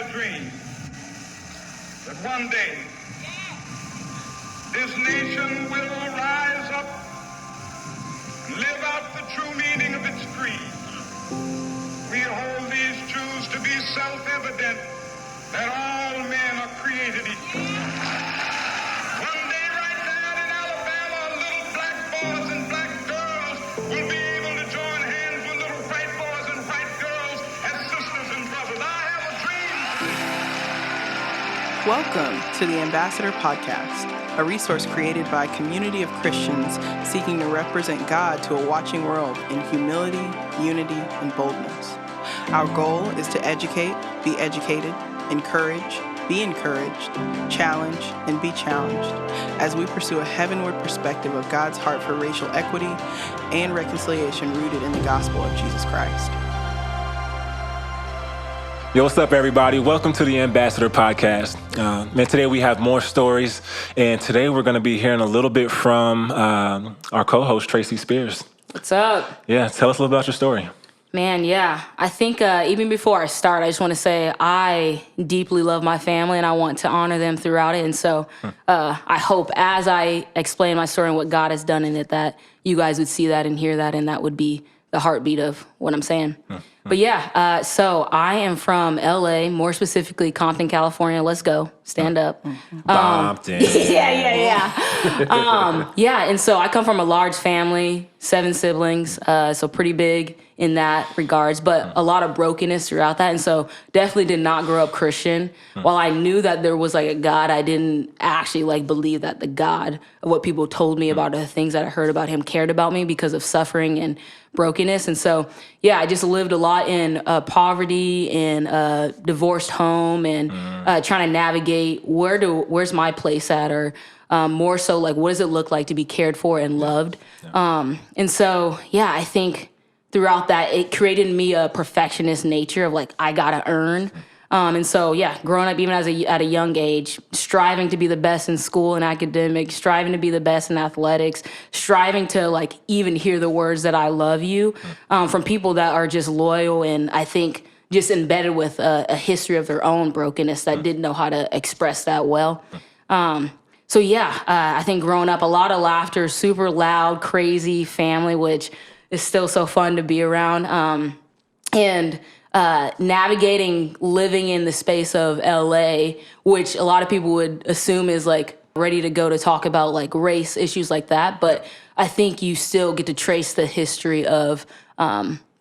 a dream that one day this nation will rise up and live out the true meaning of its creed. We hold these truths to be self-evident, that all men are created equal. One day right now in Alabama, little black boys and black girls will be able to join hands with little white boys and white girls as sisters and brothers. I have a dream. Welcome to the Ambassador Podcast, a resource created by a community of Christians seeking to represent God to a watching world in humility, unity, and boldness. Our goal is to educate, be educated, encourage, be encouraged, challenge, and be challenged as we pursue a heavenward perspective of God's heart for racial equity and reconciliation rooted in the gospel of Jesus Christ. Yo, what's up, everybody? Welcome to the Ambassador Podcast. Today we have more stories, and today we're going to be hearing a little bit from our co-host, Tracee Spears. What's up? Yeah, tell us a little about your story. Man, yeah. I think even before I start, I just want to say I deeply love my family and I want to honor them throughout it. And so I hope as I explain my story and what God has done in it, that you guys would see that and hear that, and that would be the heartbeat of what I'm saying. But yeah, so I am from LA, more specifically Compton, California. Let's go. Stand up. Compton. Yeah. And so I come from a large family, 7 siblings, so pretty big in that regards, but a lot of brokenness throughout that. And so definitely did not grow up Christian. While I knew that there was like a God, I didn't actually believe that the God of what people told me about, the things that I heard about him, cared about me because of suffering and brokenness. And so, yeah, I just lived a lot in poverty and divorced home and trying to navigate where's my place at, or more so what does it look like to be cared for and loved. And so, yeah, I think throughout that, it created in me a perfectionist nature of I gotta earn. And so, yeah, growing up even at a young age, striving to be the best in school and academics, striving to be the best in athletics, striving to even hear the words that I love you from people that are just loyal and I think just embedded with a history of their own brokenness that didn't know how to express that well. So, yeah, I think growing up, a lot of laughter, super loud, crazy family, which is still so fun to be around. And navigating living in the space of LA, which a lot of people would assume is ready to go to talk about race issues like that. But I think you still get to trace the history of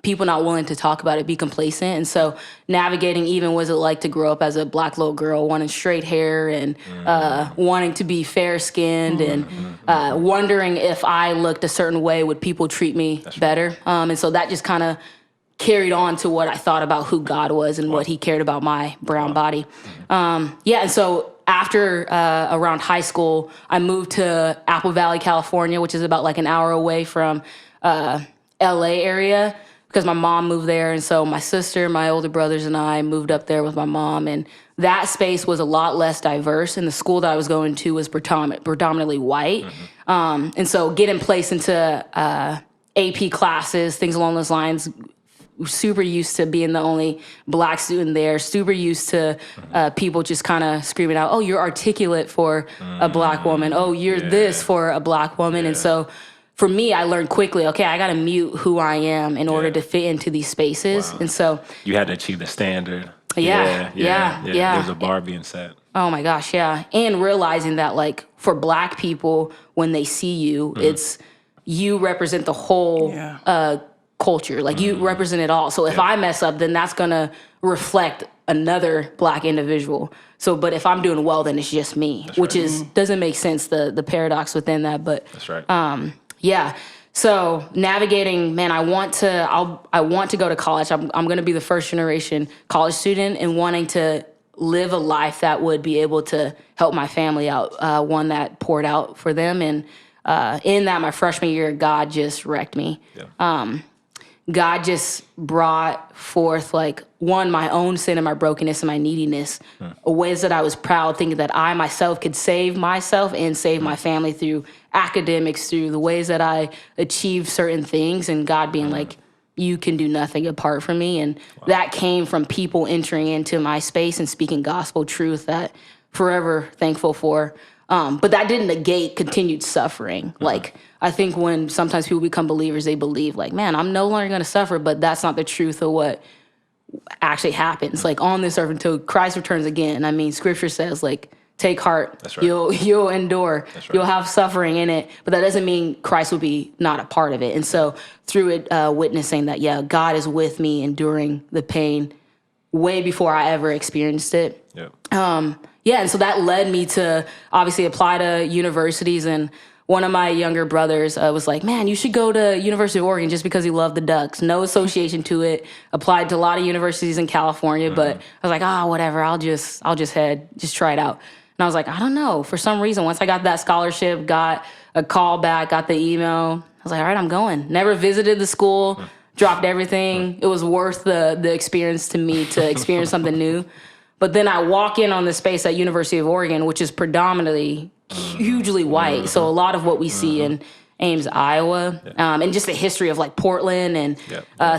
people not willing to talk about it, be complacent. And so navigating even what is it like to grow up as a black little girl, wanting straight hair and wanting to be fair-skinned and wondering if I looked a certain way, would people treat me better? And so that just kind of carried on to what I thought about who God was and what he cared about my brown body. And so after around high school, I moved to Apple Valley, California, which is about an hour away from LA area, because my mom moved there. And so my sister, my older brothers, and I moved up there with my mom. And that space was a lot less diverse. And the school that I was going to was predominantly white. And so getting placed into AP classes, things along those lines, super used to being the only black student there, super used to people just kind of screaming out, oh, you're articulate for a black woman. Oh, you're this for a black woman. And so for me, I learned quickly, okay, I got to mute who I am in order to fit into these spaces. And so you had to achieve the standard. Yeah. There's a bar being set. Oh my gosh, yeah. And realizing that for black people, when they see you, it's you represent the whole culture. You represent it all. So if I mess up, then that's going to reflect another black individual. So, but if I'm doing well, then it's just me, which doesn't make sense, the paradox within that. But that's right. So navigating, man, I want to go to college. I'm going to be the first generation college student and wanting to live a life that would be able to help my family out, one that poured out for them. And in that, my freshman year, God just wrecked me. God just brought forth my own sin and my brokenness and my neediness, ways that I was proud, thinking that I myself could save myself and save my family through academics, through the ways that I achieved certain things, and God being you can do nothing apart from me. And that came from people entering into my space and speaking gospel truth that forever thankful for. But that didn't negate continued suffering. Like, I think when sometimes people become believers, they believe like, man, I'm no longer going to suffer, but that's not the truth of what actually happens. Like, on this earth until Christ returns again. I mean, scripture says like, take heart. That's right. You'll endure. That's right. You'll have suffering in it, but that doesn't mean Christ will be not a part of it. And so through it, witnessing that, yeah, God is with me enduring the pain way before I ever experienced it. Yeah. Yeah, and so that led me to obviously apply to universities. And one of my younger brothers was like, man, you should go to University of Oregon just because he loved the Ducks. No association to it. Applied to a lot of universities in California, but I was like, whatever, I'll just try it out. And I was like, I don't know. For some reason, once I got that scholarship, got a call back, got the email, I was like, all right, I'm going. Never visited the school, dropped everything. It was worth the experience to me to experience something new. But then I walk in on the space at University of Oregon, which is predominantly hugely white. So a lot of what we see in Ames, Iowa, and just the history of like Portland and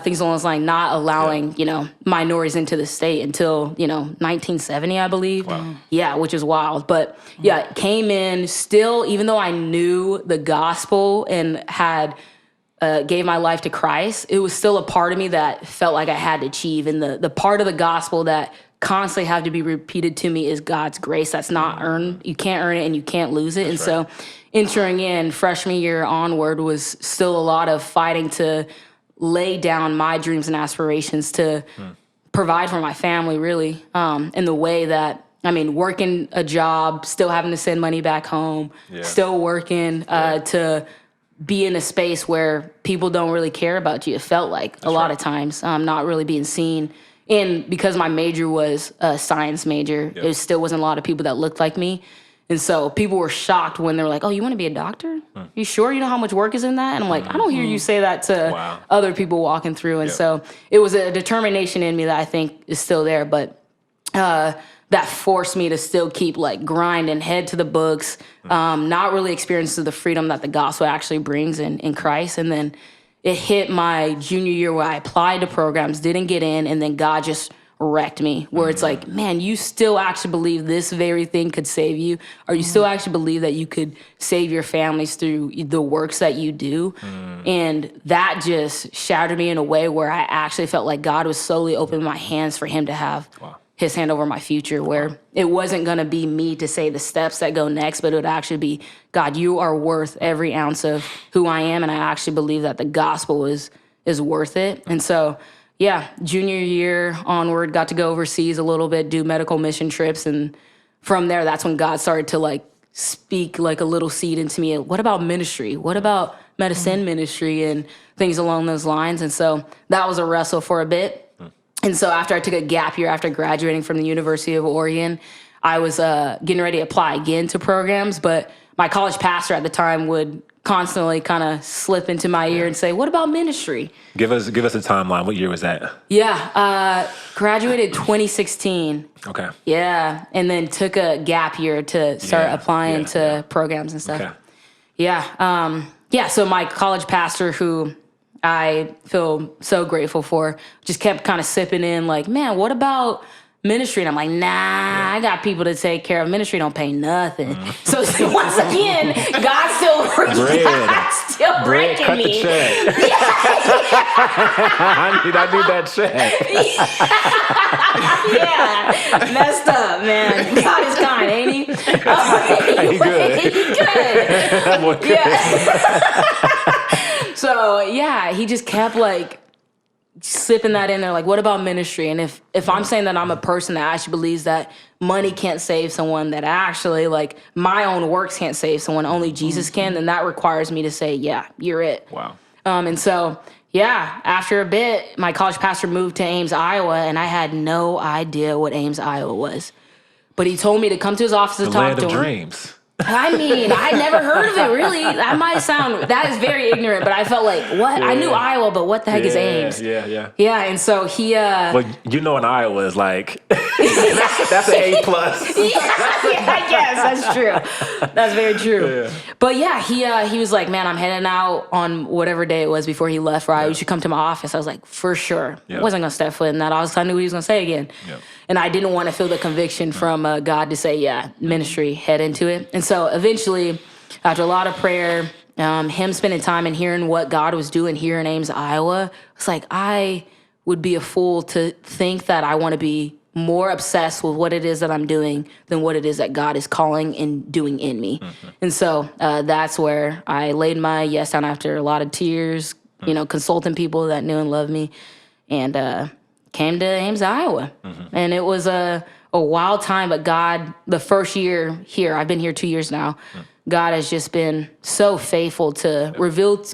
things along those lines, not allowing, minorities into the state until, 1970, I believe. Wow. Yeah, which is wild. But yeah, came in still, even though I knew the gospel and had gave my life to Christ, it was still a part of me that felt like I had to achieve. And the part of the gospel that constantly have to be repeated to me is God's grace. That's not earned. You can't earn it and you can't lose it. That's and right. so entering in freshman year onward was still a lot of fighting to lay down my dreams and aspirations to provide for my family, really, in the way that, working a job, still having to send money back home, still working to be in a space where people don't really care about you. It felt like a lot of times, not really being seen. And because my major was a science major, it still wasn't a lot of people that looked like me. And so people were shocked when they were like, oh, you want to be a doctor? You sure you know how much work is in that? And I'm like, I don't hear you say that to other people walking through. And so it was a determination in me that I think is still there. But that forced me to still keep like grinding, head to the books, not really experiencing the freedom that the gospel actually brings in Christ. And then it hit my junior year where I applied to programs, didn't get in, and then God just wrecked me, where it's like, man, you still actually believe this very thing could save you? Or you still actually believe that you could save your families through the works that you do? And that just shattered me in a way where I actually felt like God was slowly opening my hands for him to have his hand over my future, where it wasn't going to be me to say the steps that go next, but it would actually be, God, you are worth every ounce of who I am. And I actually believe that the gospel is worth it. And so, yeah, junior year onward, got to go overseas a little bit, do medical mission trips. And from there, that's when God started to like speak like a little seed into me. What about ministry? What about medicine ministry and things along those lines? And so that was a wrestle for a bit. And so after I took a gap year after graduating from the University of Oregon, I was getting ready to apply again to programs, but my college pastor at the time would constantly kind of slip into my ear and say, what about ministry? Give us a timeline. What year was that? Yeah, graduated 2016. Okay. Yeah, and then took a gap year to start applying to programs and stuff. Okay. Yeah, so my college pastor, who I feel so grateful for, just kept kind of sipping in like, man, what about ministry? And I'm like, nah, I got people to take care of. Ministry don't pay nothing. So once again, God's still breaking Cut me. the check. I need that check. Yeah, messed up, man. God is kind, ain't he? He good. He good. That boy good. Yeah. So yeah, he just kept like slipping that in there, like, what about ministry? And if I'm saying that I'm a person that actually believes that money can't save someone, that actually like my own works can't save someone, only Jesus can, then that requires me to say, yeah, you're it. Wow. And so yeah, after a bit, my college pastor moved to Ames, Iowa, and I had no idea what Ames, Iowa was. But he told me to come to his office to talk to him. The land of dreams. I mean, I never heard of it, really. That is very ignorant, but I felt like, what? I knew Iowa, but what the heck is Ames? Yeah. Yeah, and so he... Well, in Iowa is like, that's an A+. yeah, I guess, that's true. That's very true. Yeah. But yeah, he was like, man, I'm heading out on whatever day it was before he left for Iowa. You should come to my office. I was like, for sure. I wasn't going to step foot in that office. I knew what he was going to say again. Yeah. And I didn't want to feel the conviction from God to say, ministry, head into it. And so eventually, after a lot of prayer, him spending time and hearing what God was doing here in Ames, Iowa, it's like, I would be a fool to think that I want to be more obsessed with what it is that I'm doing than what it is that God is calling and doing in me. Mm-hmm. And so that's where I laid my yes down after a lot of tears, consulting people that knew and loved me, and came to Ames, Iowa. Mm-hmm. And it was a wild time, but God, the first year here, I've been here 2 years now, God has just been so faithful to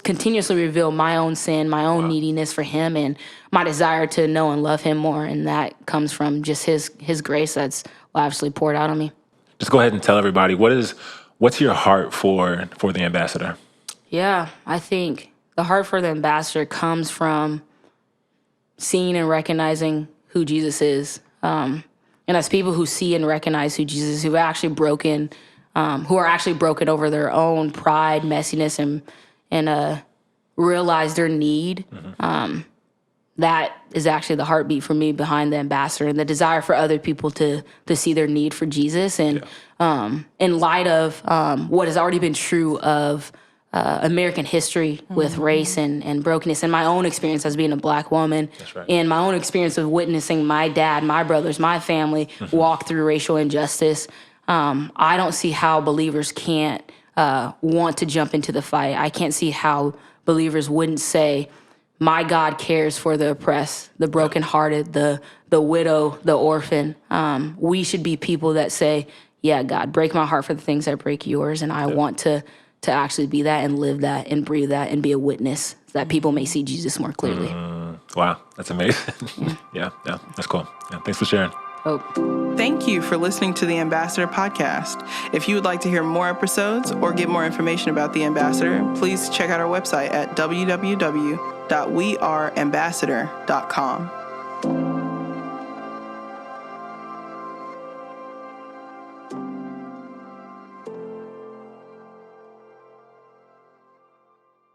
continuously reveal my own sin, my own neediness for him, and my desire to know and love him more. And that comes from just his grace that's lavishly poured out on me. Just go ahead and tell everybody, what's your heart for the ambassador? Yeah, I think the heart for the ambassador comes from seeing and recognizing who Jesus is. And as people who see and recognize who Jesus is, who are actually broken over their own pride, messiness, and realize their need, that is actually the heartbeat for me behind the ambassador, and the desire for other people to see their need for Jesus. And in light of what has already been true of American history with race and brokenness, and my own experience as being a Black woman, and my own experience of witnessing my dad, my brothers, my family walk through racial injustice, I don't see how believers can't want to jump into the fight. I can't see how believers wouldn't say, my God cares for the oppressed, the brokenhearted, the widow, the orphan. We should be people that say, yeah, God, break my heart for the things that break yours, and I want to actually be that and live that and breathe that and be a witness so that people may see Jesus more clearly. Wow, that's amazing. Yeah, that's cool. Yeah, thanks for sharing. Thank you for listening to the Ambassador Podcast. If you would like to hear more episodes or get more information about the Ambassador, please check out our website at www.weareambassador.com.